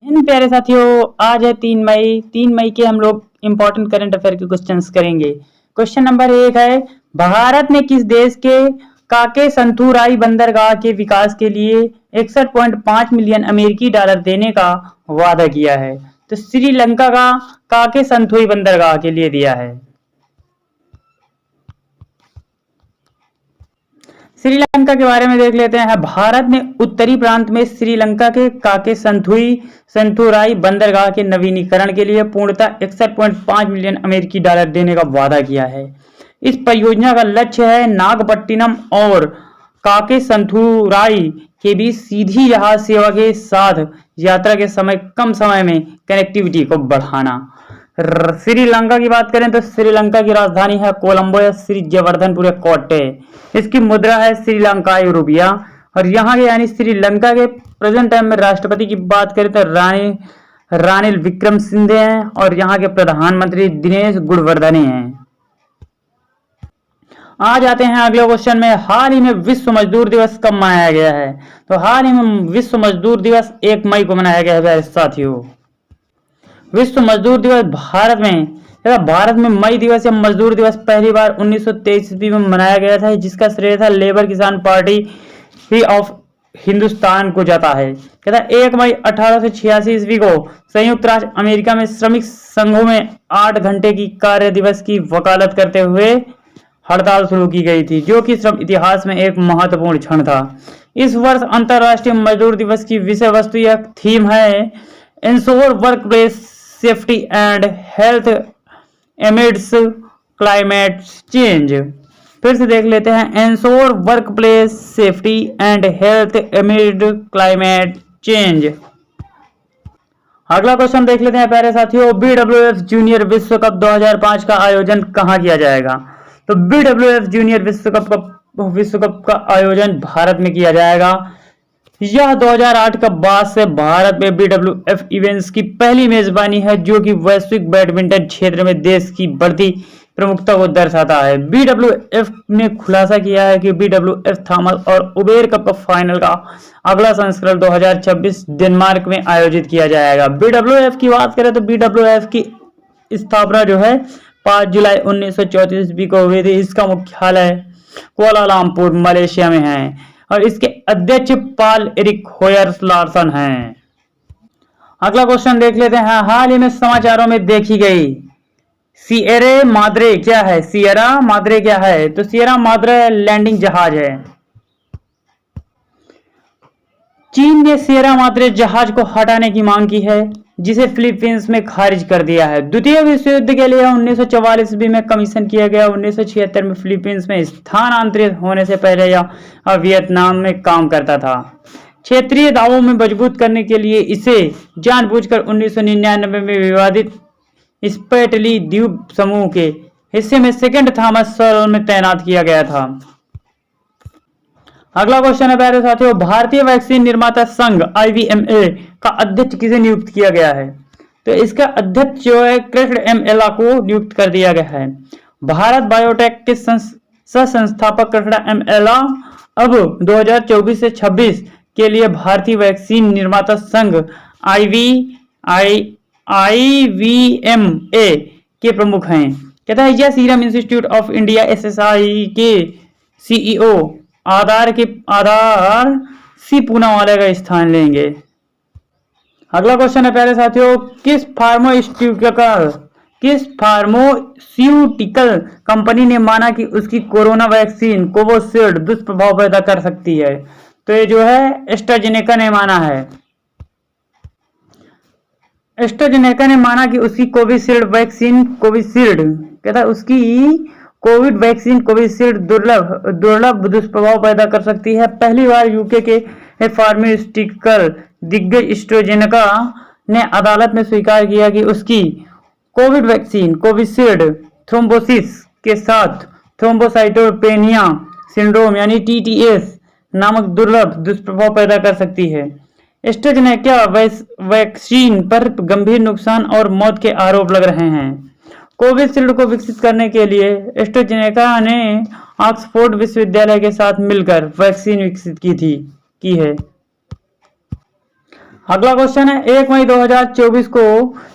इन प्यारे साथियों, आज है 3 मई। 3 मई के हम लोग इम्पोर्टेंट करंट अफेयर के क्वेश्चंस करेंगे। क्वेश्चन नंबर 1 है, भारत ने किस देश के काके संथुराई बंदरगाह के विकास के लिए 61.5 मिलियन अमेरिकी डॉलर देने का वादा किया है? तो श्रीलंका का काके संथुई बंदरगाह के लिए दिया है। श्रीलंका के बारे में देख लेते हैं। भारत ने उत्तरी प्रांत में श्रीलंका के काके संथुराई बंदरगाह के नवीनीकरण के लिए पूर्णतः 61.5 मिलियन अमेरिकी डॉलर देने का वादा किया है। इस परियोजना का लक्ष्य है नागपट्टिनम और काके संथुराई के बीच सीधी जहाज सेवा के साथ यात्रा के समय कम समय में कनेक्टिविटी को बढ़ाना। श्रीलंका की बात करें तो श्रीलंका की राजधानी है कोलंबो या श्री जयवर्धनपुर कोट्टे। इसकी मुद्रा है श्रीलंकाई रुपया। और यहाँ के यानी श्रीलंका के प्रेजेंट टाइम में राष्ट्रपति की बात करें तो रानिल विक्रमसिंघे हैं और यहाँ के प्रधानमंत्री दिनेश गुणवर्धने हैं। आ जाते हैं अगले क्वेश्चन में। हाल ही में विश्व मजदूर दिवस कब मनाया गया है? तो हाल ही में विश्व मजदूर दिवस 1 मई को मनाया गया है साथियों। विश्व मजदूर दिवस भारत में मई दिवस या मजदूर दिवस पहली बार 1923 ईस्वी में मनाया गया था, जिसका श्रेय था लेबर किसान पार्टी ऑफ हिंदुस्तान को जाता है। कहता 1 मई 1886 ईस्वी को संयुक्त राष्ट्र अमेरिका में श्रमिक संघों में 8 घंटे की कार्य दिवस की वकालत करते हुए हड़ताल शुरू की गई थी, जो कि श्रम इतिहास में एक महत्वपूर्ण क्षण था। इस वर्ष अंतर्राष्ट्रीय मजदूर दिवस की विषय वस्तु या थीम है ensure work place safety and health amidst climate change. फिर से देख लेते हैं, ensure work place safety and health एमिड climate change. अगला क्वेश्चन देख लेते हैं प्यारे साथियों। BWF जूनियर विश्व कप 2005 का आयोजन कहाँ किया जाएगा? तो BWF जूनियर विश्व कप का आयोजन भारत में किया जाएगा। यह 2008 का बाद से भारत में BWF इवेंट्स की पहली मेजबानी है, जो कि वैश्विक बैडमिंटन क्षेत्र में देश की बढ़ती प्रमुखता को दर्शाता है। BWF ने खुलासा किया है कि BWF थॉमस और उबेर कप फाइनल का अगला संस्करण 2026 डेनमार्क में आयोजित किया जाएगा। BWF की बात करें तो BWF की स्थापना जो है 5 जुलाई 1934 ईस्वी को हुई थी। इसका मुख्यालय कुआलालंपुर मलेशिया में है और इसके अध्यक्ष पाल एरिक होयर्स लार्सन हैं। अगला क्वेश्चन देख लेते हैं। हाल ही में समाचारों में देखी गई सिएरा माद्रे क्या है? सिएरा माद्रे क्या है? तो सिएरा माद्रे लैंडिंग जहाज है। चीन ने सिएरा माद्रे जहाज को हटाने की मांग की है, जिसे फिलीपींस में खारिज कर दिया है। द्वितीय विश्व युद्ध के लिए 1944 ईस्वी में कमीशन किया गया। 1976 में फिलीपींस में स्थानांतरित होने से पहले यह वियतनाम में काम करता था। क्षेत्रीय दावों में मजबूत करने के लिए इसे जानबूझकर 1999 में विवादित स्पेटली द्वीप समूह के हिस्से में सेकेंड थॉमस सॉल में तैनात किया गया था। अगला क्वेश्चन है प्यारे साथियों। भारतीय वैक्सीन निर्माता संघ IVMA का अध्यक्ष किसे नियुक्त किया गया है? तो इसका अध्यक्ष जो है कृष्ण M एला को नियुक्त कर दिया गया है। भारत बायोटेक के सह संस्थापक कृष्ण M एला अब 2024 से 26 के लिए भारतीय वैक्सीन निर्माता संघ IVMA के प्रमुख हैं। कहता है यह serum institute of India SSI के CEO आधार सी पूनावाला का स्थान लेंगे। अगला क्वेश्चन है प्यारे साथियों। किस फार्मास्यूटिकल कंपनी ने माना कि उसकी कोरोना वैक्सीन कोविशील्ड दुष्प्रभाव पैदा कर सकती है? तो ये जो है एस्ट्राजेनेका ने माना है। एस्ट्राजेनेका ने माना कि उसकी कोविशील्ड कहता है उसकी कोविड वैक्सीन कोविशील्ड दुर्लभ दुष्प्रभाव पैदा कर सकती है। पहली बार यूके के फार्मास्यूटिकल दिग्गज एस्ट्राजेनेका ने अदालत में स्वीकार किया कि उसकी कोविड वैक्सीन कोविशील्ड थ्रोम्बोसिस के साथ थ्रोम्बोसाइटोपेनिया सिंड्रोम यानी TTS नामक दुर्लभ दुष्प्रभाव पैदा कर सकती है। एस्ट्राजेनेका वैक्सीन पर गंभीर नुकसान और मौत के आरोप लग रहे हैं। कोविशील्ड को विकसित करने के लिए एस्ट्राजेनेका ने ऑक्सफोर्ड विश्वविद्यालय के साथ मिलकर वैक्सीन विकसित की है। अगला क्वेश्चन है 1 मई 2024 को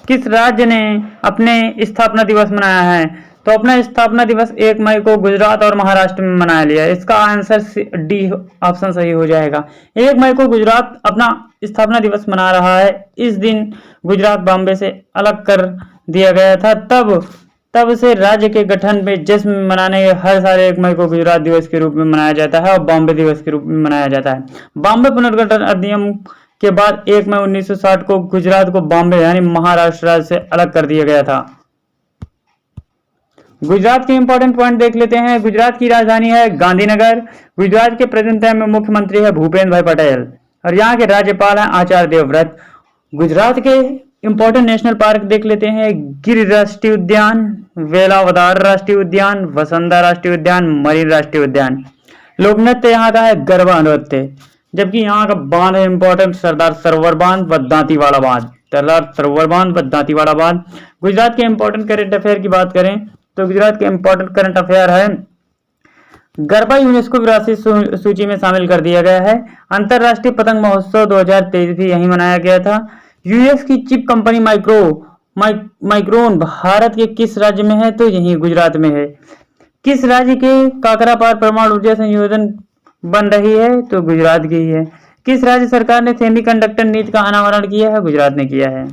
किस राज्य ने अपने स्थापना दिवस मनाया है? तो अपना स्थापना दिवस 1 मई को गुजरात और महाराष्ट्र में मनाया लिया है। इसका आंसर डी ऑप्शन सही हो जाएगा। 1 मई को गुजरात अपना स्थापना दिवस मना रहा है। इस दिन गुजरात बॉम्बे से अलग कर दिया गया था। तब से राज्य के गठन में जश्न मनाने हर साल 1 मई को गुजरात दिवस के रूप में मनाया जाता है और बॉम्बे दिवस के रूप में मनाया जाता है। बॉम्बे पुनर्गठन अधिनियम के बाद 1 मई 1960 को गुजरात को बॉम्बे यानी महाराष्ट्र राज्य से अलग कर दिया गया था। गुजरात के इंपॉर्टेंट पॉइंट देख लेते हैं। गुजरात की राजधानी है गांधीनगर। गुजरात के प्रेजेंट टाइम में मुख्यमंत्री है भूपेंद्र भाई पटेल और यहाँ के राज्यपाल हैं आचार्य देवव्रत। गुजरात के इंपॉर्टेंट नेशनल पार्क देख लेते हैं। गिर राष्ट्रीय उद्यान, वेलावदार राष्ट्रीय उद्यान, वसंता राष्ट्रीय उद्यान, मरीन राष्ट्रीय उद्यान। लोक नृत्य यहाँ का है गरबा नृत्य। जबकि यहाँ का बांध है इंपॉर्टेंट सरदार सरोवर बांध व दांतीवाड़ा बांध। सरदार सरोवर बांध व दांतीवाड़ा बांध। गुजरात के इंपॉर्टेंट करंट अफेयर की बात करें तो गुजरात के इंपॉर्टेंट करंट अफेयर है गरबा यूनेस्को विरासत सूची में शामिल कर दिया गया है। अंतरराष्ट्रीय पतंग महोत्सव 2023 भी यहीं मनाया गया था। यूएस की चिप कंपनी माइक्रोन भारत के किस राज्य में है? तो यहीं गुजरात में है। किस राज्य के काकरापार परमाणु ऊर्जा संयोजन बन रही है? तो गुजरात की ही है। किस राज्य सरकार ने सेमीकंडक्टर नीति का अनावरण किया है? गुजरात ने किया है।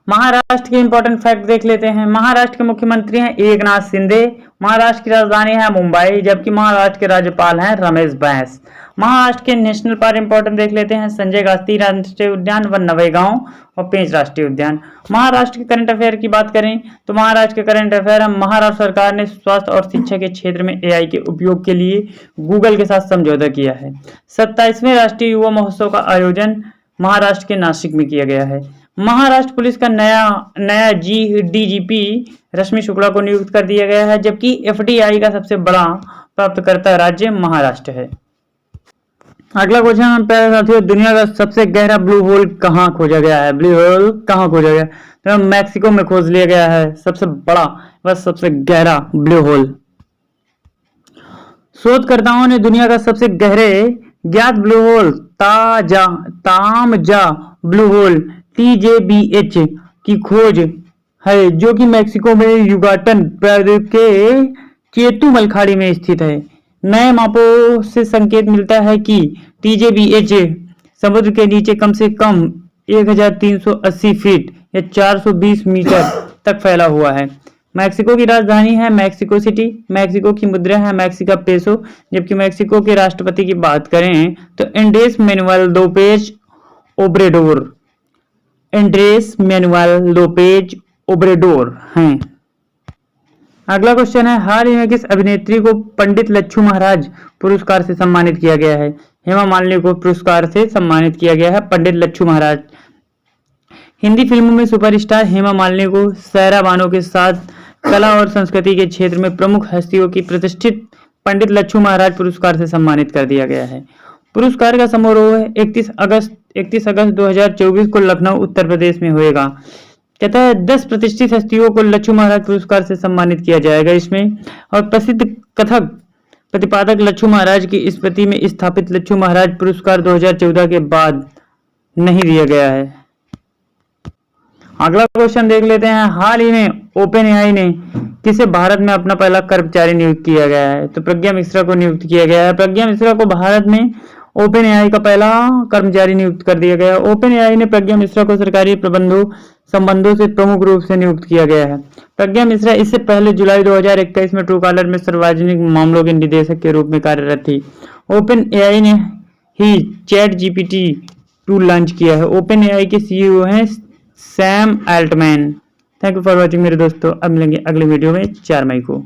महाराष्ट्र के इंपॉर्टेंट फैक्ट देख लेते हैं। महाराष्ट्र के मुख्यमंत्री हैं एकनाथ शिंदे। महाराष्ट्र की राजधानी है मुंबई, जबकि महाराष्ट्र के राज्यपाल हैं रमेश बैस। महाराष्ट्र के नेशनल पार्क इंपॉर्टेंट देख लेते हैं। संजय गांधी राष्ट्रीय उद्यान व नवेगांव और पेंच राष्ट्रीय उद्यान। महाराष्ट्र के करंट अफेयर की बात करें तो महाराष्ट्र के करंट अफेयर है महाराष्ट्र सरकार ने स्वास्थ्य और शिक्षा के क्षेत्र में एआई के उपयोग के लिए गूगल के साथ समझौता किया है। 27वें राष्ट्रीय युवा महोत्सव का आयोजन महाराष्ट्र के नासिक में किया गया है। महाराष्ट्र पुलिस का नया डीजीपी रश्मि शुक्ला को नियुक्त कर दिया गया है, जबकि एफडीआई का सबसे बड़ा प्राप्तकर्ता राज्य महाराष्ट्र है। अगला क्वेश्चन प्यारे साथियों, दुनिया का सबसे गहरा ब्लू होल कहाँ खोजा गया है? ब्लू होल कहाँ खोजा गया? तो मैक्सिको में खोज लिया गया है सबसे बड़ा व सबसे गहरा ब्लू होल। शोधकर्ताओं ने दुनिया का सबसे गहरे ज्ञात blue hole Taam Ja blue hole TJBH की खोज है, जो कि मैक्सिको में युगाटन प्रायद्वीप के चेतुमल खाड़ी में स्थित है। नए मापों से संकेत मिलता है कि TJBH समुद्र के नीचे कम से कम 1380 फीट या 420 मीटर तक फैला हुआ है। मैक्सिको की राजधानी है मैक्सिको सिटी। मैक्सिको की मुद्रा है मैक्सिका पेसो। जबकि मैक्सिको के राष्ट्रपति की बात करें तो एंड्रेस मैनुअल लोपेज ओब्रेडोर हैं। अगला क्वेश्चन है, हाल ही में किस अभिनेत्री को पंडित लच्छू महाराज पुरस्कार से सम्मानित किया गया है? हेमा मालिनी को पुरस्कार से सम्मानित किया गया है पंडित लच्छू महाराज। हिंदी फिल्मों में सुपरस्टार हेमा मालिनी को सायरा बानो के साथ कला और संस्कृति के क्षेत्र में प्रमुख हस्तियों की प्रतिष्ठित पंडित लच्छू महाराज पुरस्कार से सम्मानित कर दिया गया है। पुरस्कार का समारोह 31 अगस्त 2024 को लखनऊ उत्तर प्रदेश में होगा। कहता है 10 प्रतिष्ठित हस्तियों को लच्छू महाराज पुरस्कार से सम्मानित किया जाएगा इसमें, और प्रसिद्ध कथक प्रतिपादक लच्छू महाराज की स्मृति में स्थापित लच्छू महाराज पुरस्कार 2014 के बाद नहीं दिया गया है। अगला क्वेश्चन देख लेते हैं, हाल ही में ओपन एआई ने किसे भारत में अपना पहला कर्मचारी नियुक्त किया गया है? तो प्रज्ञा मिश्रा को नियुक्त किया गया है। प्रज्ञा मिश्रा को भारत में ओपन एआई का पहला कर्मचारी नियुक्त कर दिया गया है। ओपन एआई ने प्रज्ञा मिश्रा को सरकारी संबंधों से प्रमुख रूप से नियुक्त किया गया है। प्रज्ञा मिश्रा इससे पहले जुलाई 2021 में ट्रूकॉलर में सार्वजनिक मामलों के निदेशक के रूप में कार्यरत थी। ओपन एआई ने ही चैट जीपीटी टूल लॉन्च किया है। ओपन एआई के सीईओ हैं Sam Altman. Thank you for watching मेरे दोस्तों। अब मिलेंगे अगले वीडियो में 4 मई को।